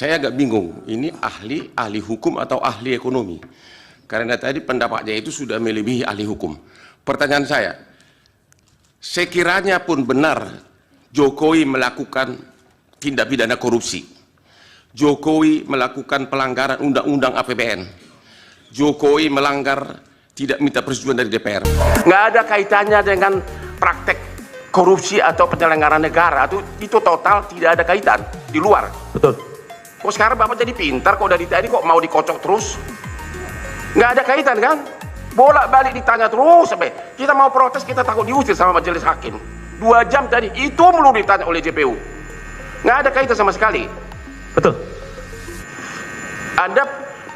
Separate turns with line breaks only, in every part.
saya agak bingung, ini ahli hukum atau ahli ekonomi? Karena tadi pendapatnya itu sudah melebihi ahli hukum. Pertanyaan saya, sekiranya pun benar Jokowi melakukan tindak pidana korupsi, Jokowi melakukan pelanggaran undang-undang APBN, Jokowi melanggar tidak minta persetujuan dari DPR, nggak ada kaitannya dengan praktek korupsi atau penyelenggaraan negara, itu total tidak ada kaitan, di luar.
Betul.
Kok sekarang Bapak jadi pintar, kok dari tadi kok mau dikocok terus? Nggak ada kaitan kan? Bolak-balik ditanya terus sampai kita mau protes, kita takut diusir sama majelis hakim. 2 jam tadi, itu melulu ditanya oleh JPU. Nggak ada kaitan sama sekali.
Betul.
Anda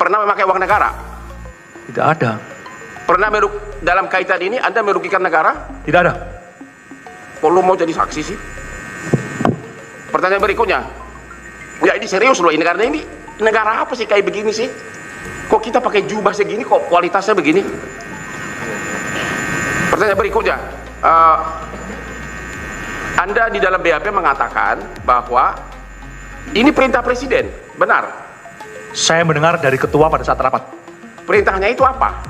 pernah memakai uang negara?
Tidak ada.
Pernah dalam kaitan ini Anda merugikan negara?
Tidak ada.
Kok lu mau jadi saksi sih? Pertanyaan berikutnya, ya ini serius loh, ini karena ini negara apa sih kayak begini sih? Kok kita pakai jubah segini, kok kualitasnya begini? Pertanyaan berikutnya, Anda di dalam BAP mengatakan bahwa ini perintah presiden, benar?
Saya mendengar dari ketua pada saat rapat.
Perintahnya itu apa?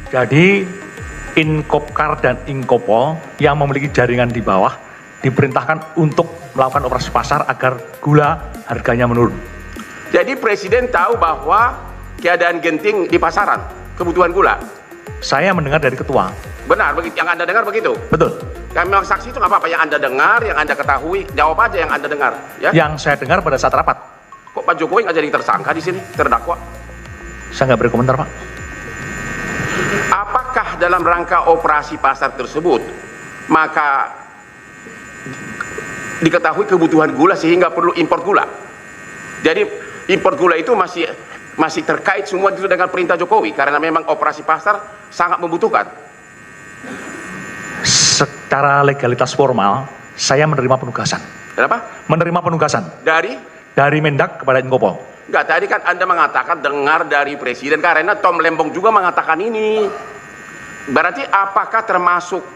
Jadi Inkopkar dan Inkopol yang memiliki jaringan di bawah diperintahkan untuk melakukan operasi pasar agar gula harganya menurun.
Jadi presiden tahu bahwa keadaan genting di pasaran, kebutuhan gula.
Saya mendengar dari ketua.
Benar, begitu. Yang Anda dengar begitu?
Betul.
Kami memang saksi itu nggak apa-apa, yang Anda dengar, yang Anda ketahui, jawab aja yang Anda dengar. Ya?
Yang saya dengar pada saat rapat.
Kok Pak Jokowi nggak jadi tersangka di sini, terdakwa?
Saya nggak berkomentar, Pak.
Apakah dalam rangka operasi pasar tersebut maka diketahui kebutuhan gula sehingga perlu impor gula? Jadi impor gula itu masih terkait semua itu dengan perintah Jokowi karena memang operasi pasar sangat membutuhkan.
Secara legalitas formal, saya menerima penugasan.
Kenapa?
Menerima penugasan dari Mendak kepada Inkopol.
Enggak, tadi kan Anda mengatakan dengar dari presiden karena Tom Lembong juga mengatakan ini. Berarti apakah termasuk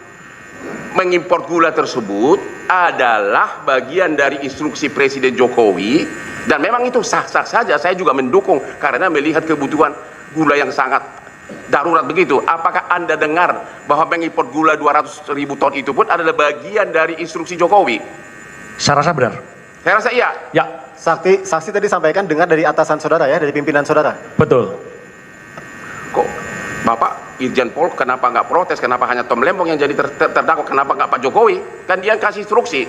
mengimpor gula tersebut adalah bagian dari instruksi Presiden Jokowi, dan memang itu sah-sah saja, saya juga mendukung karena melihat kebutuhan gula yang sangat darurat begitu. Apakah Anda dengar bahwa mengimpor gula 200.000 ton itu pun adalah bagian dari instruksi Jokowi?
Saya rasa benar.
Saya rasa iya.
Ya.
Saksi tadi sampaikan dengar dari atasan saudara ya, dari pimpinan saudara.
Betul.
Kok Bapak Irjen Pol kenapa nggak protes? Kenapa hanya Tom Lembong yang jadi terdakwa? Kenapa nggak Pak Jokowi? Kan dia kasih instruksi.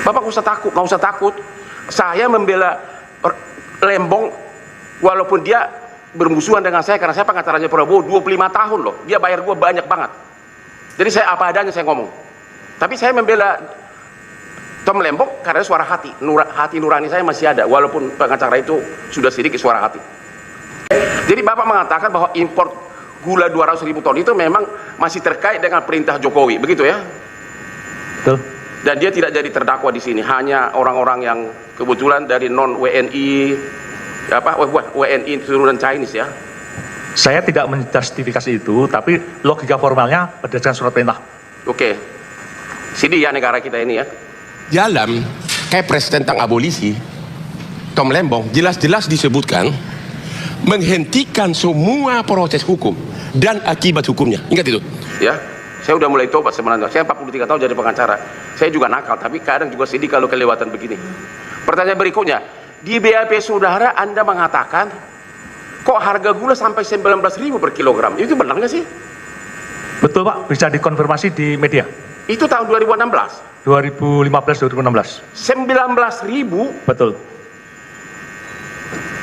Bapak nggak usah takut. Saya membela Lembong walaupun dia bermusuhan dengan saya karena saya pengacaranya Prabowo 25 tahun loh. Dia bayar gua banyak banget. Jadi saya apa adanya saya ngomong. Tapi saya membela Tom Lembong karena suara hati, hati nurani saya masih ada walaupun pengacara itu sudah sedikit suara hati. Jadi Bapak mengatakan bahwa impor gula 200.000 ton itu memang masih terkait dengan perintah Jokowi, begitu ya?
Betul.
Dan dia tidak jadi terdakwa di sini, hanya orang-orang yang kebetulan dari non WNI, WNI turunan Chinese ya.
Saya tidak menjustifikasi itu, tapi logika formalnya berdasarkan surat perintah.
Oke, sini ya negara kita ini ya. Dalam Kepres tentang abolisi, Tom Lembong jelas-jelas disebutkan menghentikan semua proses hukum dan akibat hukumnya. Ingat itu? Ya, saya udah mulai tobat sebenarnya. Saya 43 tahun jadi pengacara. Saya juga nakal, tapi kadang juga sedih kalau kelewatan begini. Pertanyaan berikutnya, di BAP saudara Anda mengatakan kok harga gula sampai 19.000 per kilogram. Itu benar nggak sih?
Betul, Pak, bisa dikonfirmasi di media.
Itu tahun 2016.
2015-2016.
19.000.
Betul.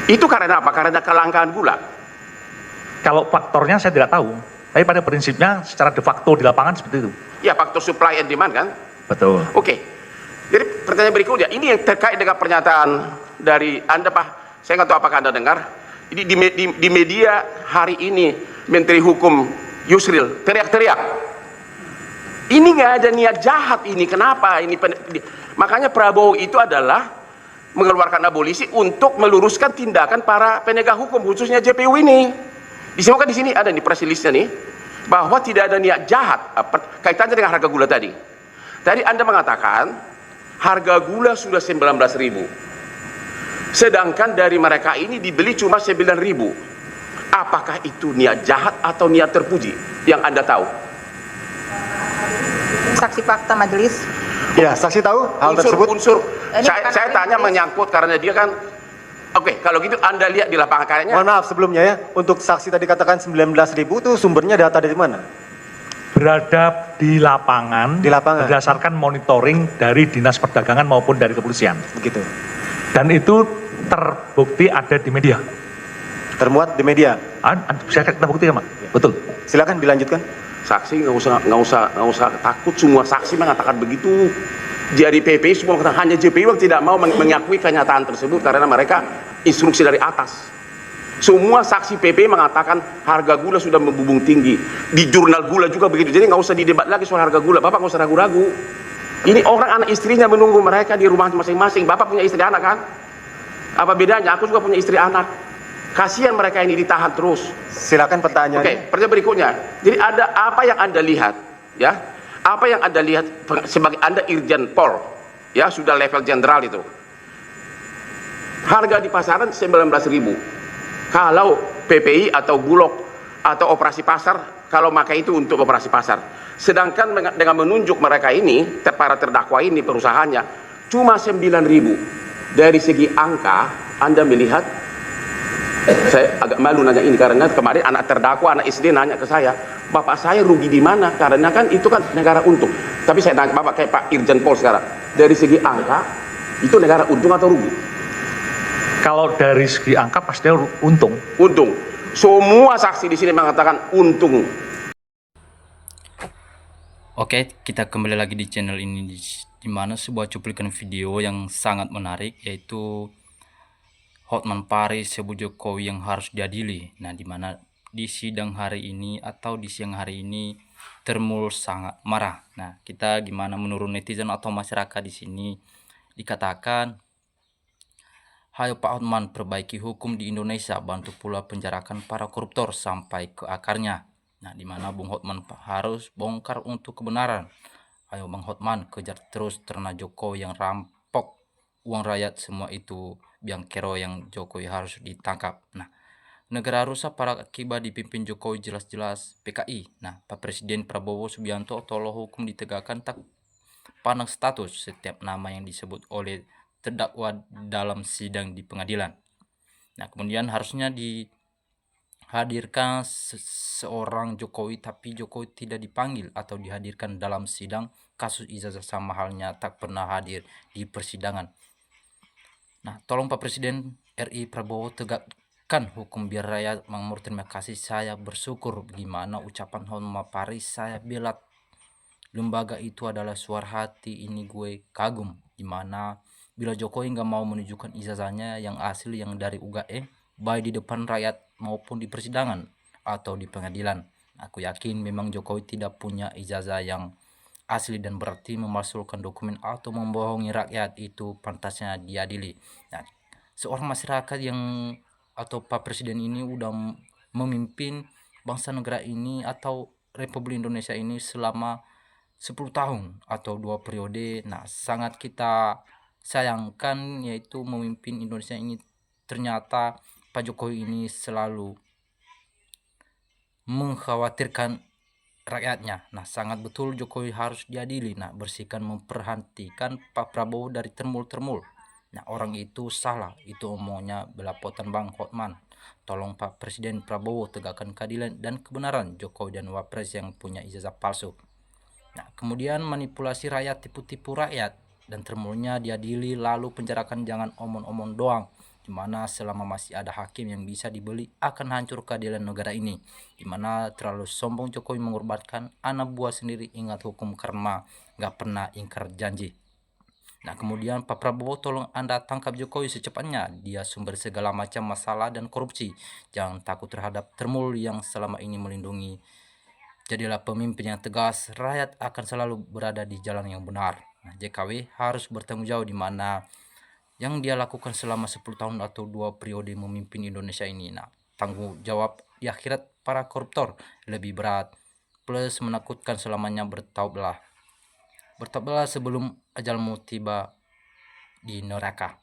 Itu karena apa? Karena kelangkaan gula.
Kalau faktornya saya tidak tahu, tapi pada prinsipnya secara de facto di lapangan seperti itu.
Ya, faktor supply and demand kan?
Betul.
Oke. Jadi pertanyaan berikutnya, ini yang terkait dengan pernyataan dari Anda, Pak. Saya nggak tahu apakah Anda dengar. Ini di media hari ini Menteri Hukum Yusril teriak-teriak. Ini nggak ada niat jahat ini. Kenapa? Makanya Prabowo itu adalah mengeluarkan abolisi untuk meluruskan tindakan para penegak hukum, khususnya JPU ini. Disebutkan di sini ada nih press release-nya nih, bahwa tidak ada niat jahat kaitannya dengan harga gula tadi. Tadi Anda mengatakan harga gula sudah 19.000. Sedangkan dari mereka ini dibeli cuma 9.000. Apakah itu niat jahat atau niat terpuji yang Anda tahu?
Saksi fakta majelis.
Ya, saksi tahu hal tersebut?
Unsur
Ini bukan
saya
ahli
tanya
majelis.
menyangkut karena dia kan. Oke, kalau gitu Anda lihat di lapangan kayaknya
Mohon maaf sebelumnya ya, untuk saksi tadi katakan 19.000 itu sumbernya data dari mana?
Berada di lapangan,
Di lapangan.
berdasarkan monitoring dari Dinas Perdagangan maupun dari kepolisian.
Begitu.
Dan itu terbukti ada di media.
Termuat di media.
Saya terbukti ya, Pak? Betul.
Silakan dilanjutkan.
saksi nggak usah takut, semua saksi mengatakan begitu. Jadi PPI semua mengatakan, hanya JPI yang tidak mau mengakui kenyataan tersebut karena mereka instruksi dari atas. Semua saksi PPI mengatakan harga gula sudah membubung tinggi. Di jurnal gula juga begitu. Jadi nggak usah didebat lagi soal harga gula. Bapak nggak usah ragu-ragu. Ini orang anak istrinya menunggu mereka di rumah masing-masing. Bapak punya istri anak kan? Apa bedanya? Aku juga punya istri anak. Kasihan mereka ini ditahan terus.
Silakan pertanyaannya.
Oke, pertanyaan berikutnya. Jadi ada apa yang Anda lihat, ya? Apa yang Anda lihat sebagai Anda Irjen Pol, ya sudah level jenderal itu. Harga di pasaran 19.000. Kalau PPI atau Bulog atau operasi pasar, kalau pakai itu untuk operasi pasar. Sedangkan dengan menunjuk mereka ini, para terdakwa ini perusahaannya cuma 9.000. Dari segi angka, Anda melihat, saya agak malu nanya ini karena kemarin anak terdakwa, anak SD nanya ke saya, Bapak saya rugi di mana? Karena kan itu kan negara untung. Tapi saya nanya Bapak kayak Pak Irjen Pol sekarang, dari segi angka itu negara untung atau rugi?
Kalau dari segi angka pasti untung.
Untung. Semua saksi di sini mengatakan untung.
Oke, kita kembali lagi di channel ini di mana sebuah cuplikan video yang sangat menarik, yaitu Hotman Paris sebut Jokowi yang harus diadili. Nah, di mana di sidang hari ini atau di siang hari ini Termul sangat marah. Nah, kita gimana menurut netizen atau masyarakat di sini dikatakan, "Hayo Pak Hotman, perbaiki hukum di Indonesia, bantu pula penjarakan para koruptor sampai ke akarnya." Nah, di mana Bung Hotman harus bongkar untuk kebenaran. Ayo Bang Hotman, kejar terus ternak Jokowi yang rampok uang rakyat, semua itu biang kero yang Jokowi harus ditangkap. Nah, negara rusak para akibat dipimpin Jokowi jelas-jelas PKI. Nah, Pak Presiden Prabowo Subianto tolong hukum ditegakkan, tak pandang status setiap nama yang disebut oleh terdakwa dalam sidang di pengadilan. Nah, kemudian harusnya dihadirkan seorang Jokowi, tapi Jokowi tidak dipanggil atau dihadirkan dalam sidang kasus ijazah, sama halnya tak pernah hadir di persidangan. Nah, tolong Pak Presiden RI Prabowo tegakkan hukum biar rakyat makmur. Terima kasih, saya bersyukur. Gimana ucapan Hotman Paris, saya bela lembaga itu adalah suara hati, ini gue kagum. Dimana bila Jokowi nggak mau menunjukkan ijazahnya yang asli yang dari UGM, baik di depan rakyat maupun di persidangan atau di pengadilan, aku yakin memang Jokowi tidak punya ijazah yang asli dan berarti memalsukan dokumen atau membohongi rakyat, itu pantasnya diadili. Nah, seorang masyarakat yang atau Pak Presiden ini udah memimpin bangsa negara ini atau Republik Indonesia ini selama 10 tahun atau 2 periode. Nah, sangat kita sayangkan yaitu memimpin Indonesia ini ternyata Pak Jokowi ini selalu mengkhawatirkan rakyatnya. Nah, sangat betul Jokowi harus diadili. Nah, bersihkan, memperhatikan Pak Prabowo dari termul-termul. Nah, orang itu salah, itu omongnya belapotan Bang Hotman. Tolong Pak Presiden Prabowo tegakkan keadilan dan kebenaran Jokowi dan Wapres yang punya ijazah palsu. Nah, kemudian manipulasi rakyat, tipu-tipu rakyat, dan termulnya diadili, lalu penjarakan, jangan omong-omong doang. Dimana selama masih ada hakim yang bisa dibeli akan hancur keadilan negara ini. Dimana terlalu sombong Jokowi mengorbankan anak buah sendiri. Ingat hukum karma, gak pernah ingkar janji. Nah, kemudian Pak Prabowo, tolong Anda tangkap Jokowi secepatnya. Dia sumber segala macam masalah dan korupsi. Jangan takut terhadap termul yang selama ini melindungi. Jadilah pemimpin yang tegas, rakyat akan selalu berada di jalan yang benar. Nah, JKW harus bertanggung jawab di mana yang dia lakukan selama 10 tahun atau 2 periode memimpin Indonesia ini. Nah, tanggung jawab di akhirat para koruptor lebih berat, plus menakutkan selamanya. Bertaubatlah sebelum ajalmu tiba di neraka.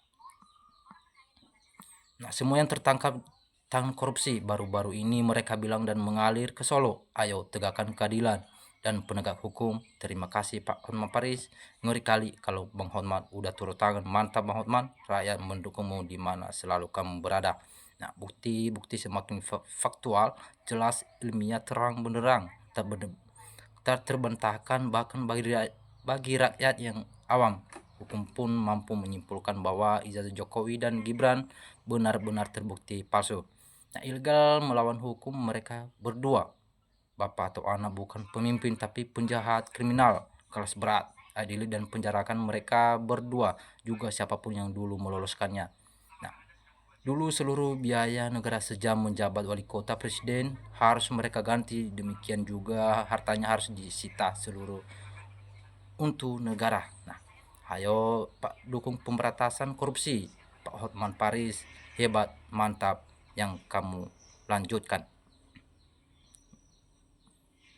Nah, semua yang tertangkap tangan korupsi baru-baru ini mereka bilang dan mengalir ke Solo. Ayo tegakkan keadilan dan penegak hukum. Terima kasih Pak Hotman Paris. Ngeri kali kalau Bang Hotman udah turun tangan. Mantap Bang Hotman. Rakyat mendukungmu di mana selalu kamu berada. Nah, bukti-bukti semakin faktual, jelas, ilmiah, terang benderang, tak terbantahkan bahkan bagi rakyat yang awam. Hukum pun mampu menyimpulkan bahwa ijazah Jokowi dan Gibran benar-benar terbukti palsu. Nah, ilegal melawan hukum mereka berdua. Bapak atau anak bukan pemimpin tapi penjahat kriminal kelas berat. Adili dan penjarakan mereka berdua juga siapapun yang dulu meloloskannya. Nah, dulu seluruh biaya negara sejam menjabat wali kota presiden harus mereka ganti. Demikian juga hartanya harus disita seluruh untuk negara. Nah, ayo Pak dukung pemberantasan korupsi. Pak Hotman Paris hebat, mantap yang kamu lanjutkan.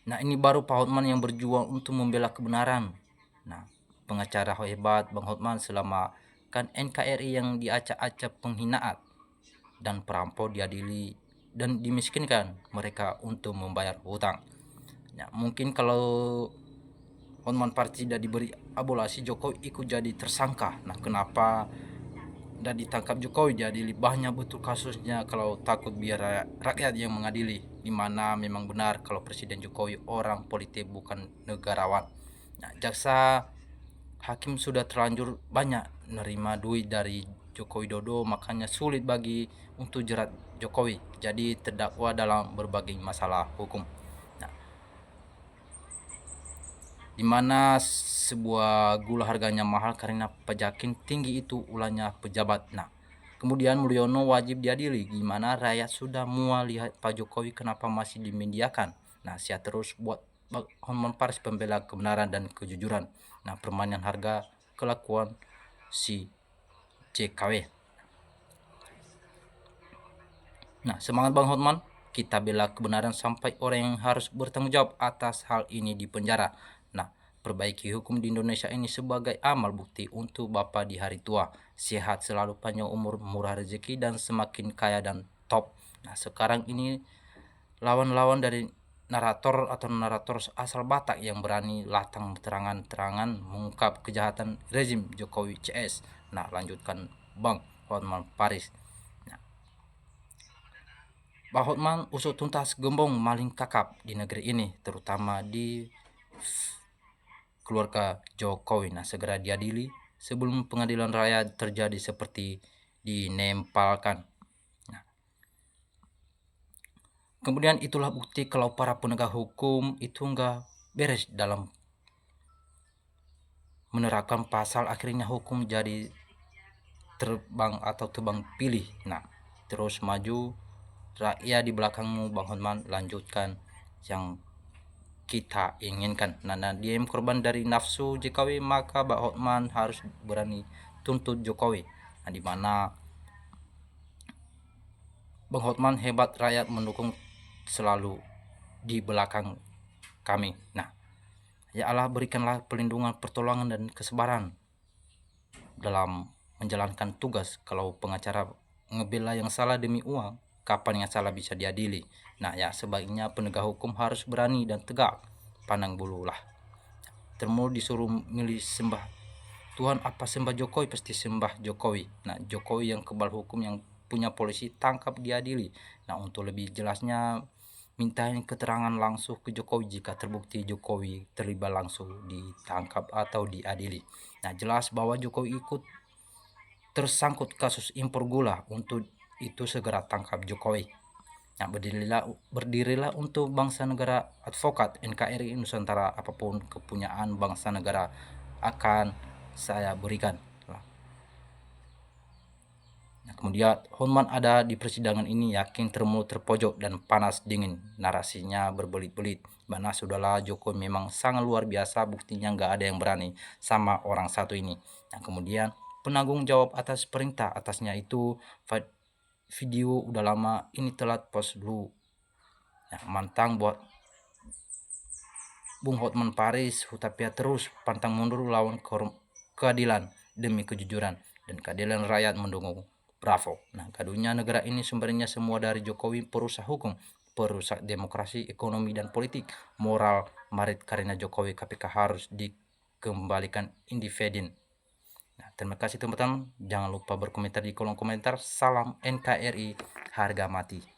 Nah, ini baru Pak Hotman yang berjuang untuk membela kebenaran. Nah, pengacara hebat Bang Hotman selama kan NKRI yang diacak-acak penghinaan dan perampok diadili dan dimiskinkan mereka untuk membayar hutang. Nah, mungkin kalau Hotman Paris tidak diberi abolasi, Jokowi ikut jadi tersangka. Nah, kenapa dan ditangkap Jokowi diadili? Banyak betul kasusnya. Kalau takut biar rakyat yang mengadili, di mana memang benar kalau Presiden Jokowi orang politik bukan negarawan. Nah, jaksa hakim sudah terlanjur banyak nerima duit dari Joko Widodo, makanya sulit bagi untuk jerat Jokowi jadi terdakwa dalam berbagai masalah hukum. Nah, di mana sebuah gula harganya mahal karena pajakin tinggi itu ulahnya pejabat. Nah, kemudian Mulyono wajib diadili, gimana rakyat sudah mual lihat Pak Jokowi kenapa masih dimediakan. Nah, saya terus buat Hotman Paris pembela kebenaran dan kejujuran. Nah, permainan harga kelakuan si JKW. Nah, semangat Bang Hotman, kita bela kebenaran sampai orang yang harus bertanggung jawab atas hal ini di penjara. Nah, perbaiki hukum di Indonesia ini sebagai amal bukti untuk Bapak di hari tua. Sehat selalu, panjang umur, murah rezeki, dan semakin kaya dan top. Nah, sekarang ini lawan-lawan dari narator asal Batak yang berani latang terangan-terangan mengungkap kejahatan rezim Jokowi CS. Nah, lanjutkan Bang Hotman Paris. Bang Hotman usut tuntas gembong maling kakap di negeri ini, terutama di keluarga Jokowi. Nah, segera diadili sebelum pengadilan rakyat terjadi seperti dinempalkan. Nah, kemudian itulah bukti kalau para penegak hukum itu enggak beres dalam menerapkan pasal, akhirnya hukum jadi terbang atau tebang pilih. Nah, terus maju rakyat di belakangmu Bang Hotman, lanjutkan yang kita inginkan. Nah, dia yang korban dari nafsu JKW, maka Bang Hotman harus berani tuntut Jokowi. Nah, di mana Bang Hotman hebat, rakyat mendukung selalu di belakang kami. Nah, ya Allah berikanlah perlindungan, pertolongan dan kesabaran dalam menjalankan tugas. Kalau pengacara ngebela yang salah demi uang, kapan yang salah bisa diadili? Nah, ya sebaiknya penegak hukum harus berani dan tegak, pandang bulu lah. Termul disuruh milih sembah Tuhan apa sembah Jokowi, pasti sembah Jokowi. Nah, Jokowi yang kebal hukum, yang punya polisi, tangkap diadili. Nah, untuk lebih jelasnya mintain keterangan langsung ke Jokowi jika terbukti Jokowi terlibat langsung ditangkap atau diadili. Nah, jelas bahwa Jokowi ikut tersangkut kasus impor gula, untuk itu segera tangkap Jokowi. Nah, berdirilah untuk bangsa negara, advokat NKRI Nusantara, apapun kepunyaan bangsa negara akan saya berikan. Nah, kemudian Hotman ada di persidangan ini yakin terpojok dan panas dingin, narasinya berbelit-belit. Mana sudahlah, Jokowi memang sangat luar biasa, buktinya nggak ada yang berani sama orang satu ini. Nah, kemudian penanggung jawab atas perintah atasnya itu video udah lama ini telat post dulu. Nah, mantang buat Bung Hotman Paris, Hutapia terus pantang mundur lawan keadilan demi kejujuran dan keadilan rakyat mendukung Bravo. Nah, kadunya negara ini sumbernya semua dari Jokowi, perusaha hukum, perusaha demokrasi, ekonomi, dan politik. Moral, marit karena Jokowi KPK harus dikembalikan independen. Nah, terima kasih teman-teman. Jangan lupa berkomentar di kolom komentar. Salam NKRI, harga mati.